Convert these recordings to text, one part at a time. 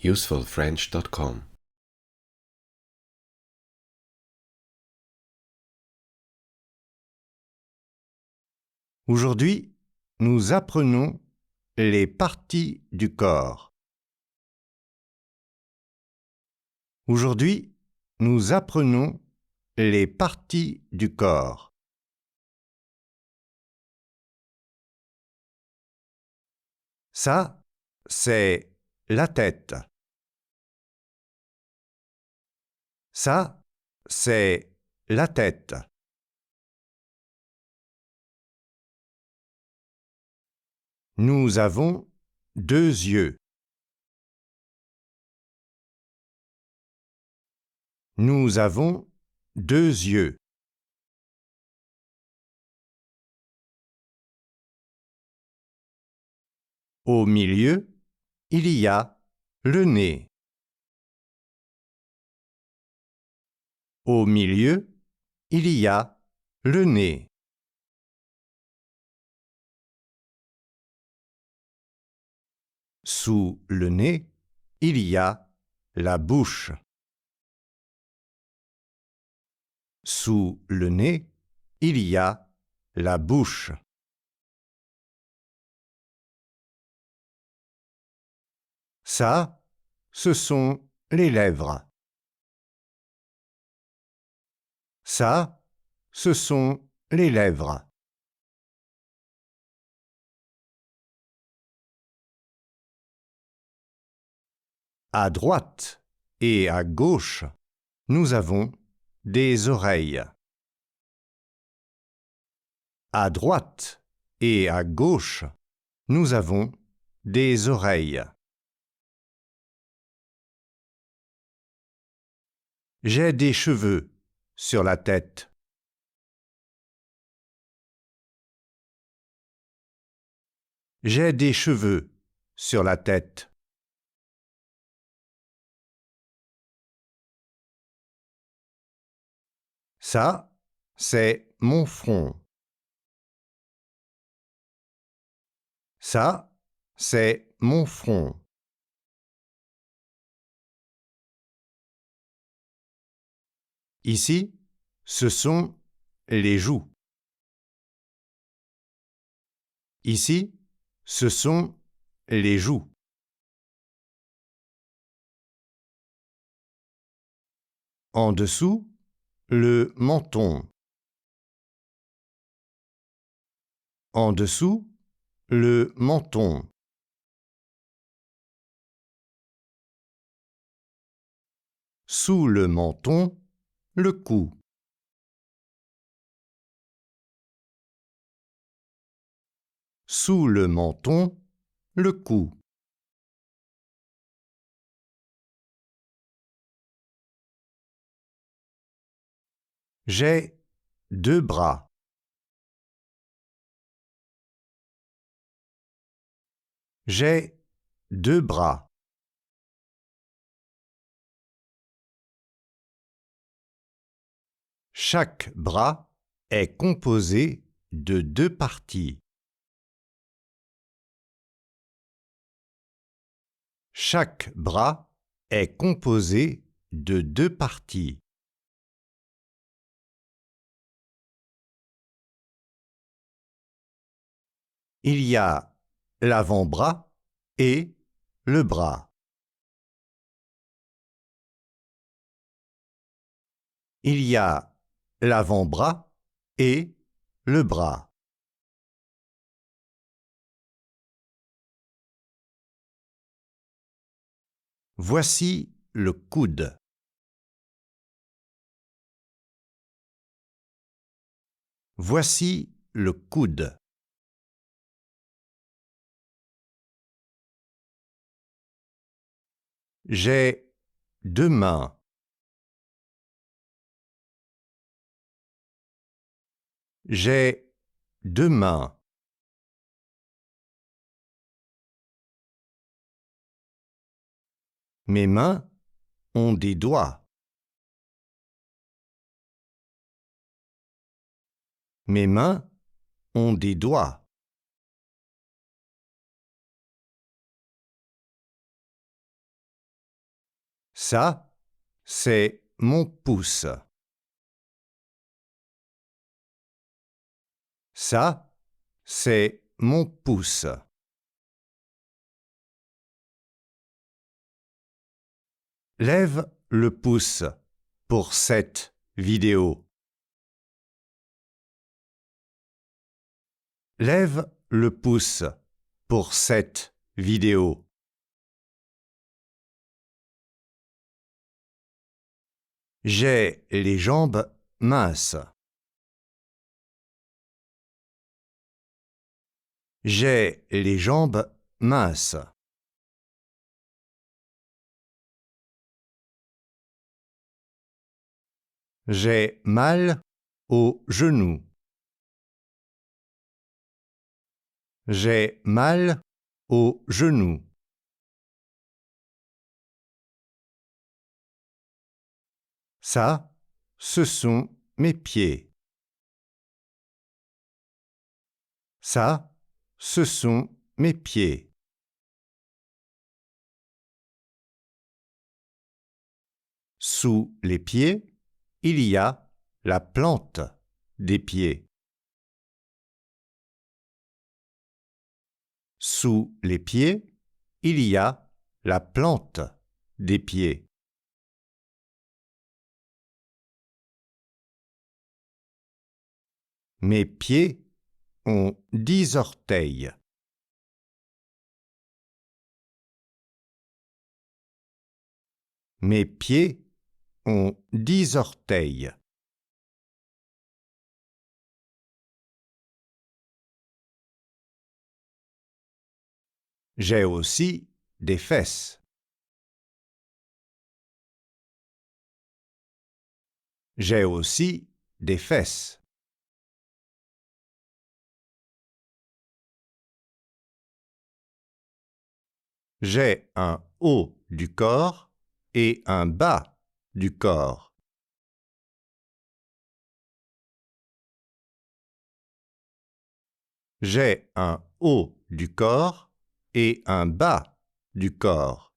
usefulfrench.com. Aujourd'hui, nous apprenons les parties du corps. Aujourd'hui, nous apprenons les parties du corps. Ça, c'est la tête. Ça, c'est la tête. Nous avons 2 yeux. Nous avons 2 yeux. Au milieu, il y a le nez. Au milieu, il y a le nez. Sous le nez, il y a la bouche. Sous le nez, il y a la bouche. Ça, ce sont les lèvres. Ça, ce sont les lèvres. À droite et à gauche, nous avons des oreilles. À droite et à gauche, nous avons des oreilles. J'ai des cheveux sur la tête. J'ai des cheveux sur la tête. Ça, c'est mon front. Ça, c'est mon front. Ici, ce sont les joues. Ici, ce sont les joues. En dessous, le menton. En dessous, le menton. Sous le menton, le cou. Sous le menton, le cou. J'ai 2 bras. J'ai 2 bras. Chaque bras est composé de 2 parties. Chaque bras est composé de 2 parties. Il y a l'avant-bras et le bras. Il y a l'avant-bras et le bras. Voici le coude. Voici le coude. J'ai 2 mains. J'ai 2 mains. Mes mains ont des doigts. Mes mains ont des doigts. Ça, c'est mon pouce. Ça, c'est mon pouce. Lève le pouce pour cette vidéo. Lève le pouce pour cette vidéo. J'ai les jambes minces. J'ai les jambes minces. J'ai mal aux genoux. J'ai mal aux genoux. Ça, ce sont mes pieds. Ça, ce sont mes pieds. Sous les pieds, il y a la plante des pieds. Sous les pieds, il y a la plante des pieds. Mes pieds ont 10 orteils. Mes pieds ont 10 orteils. J'ai aussi des fesses. J'ai aussi des fesses. J'ai un haut du corps et un bas du corps. J'ai un haut du corps et un bas du corps.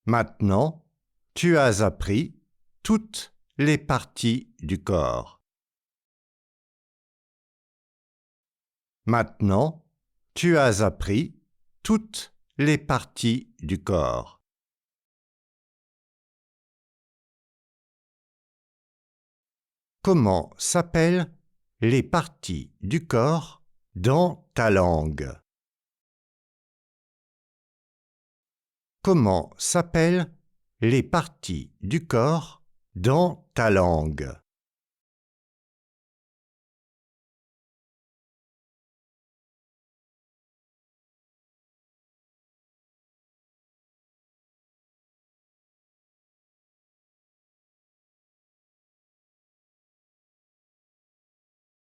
Maintenant, tu as appris toutes les parties du corps. Maintenant, tu as appris toutes les parties du corps. Comment s'appellent les parties du corps dans ta langue? Comment s'appellent les parties du corps dans ta langue?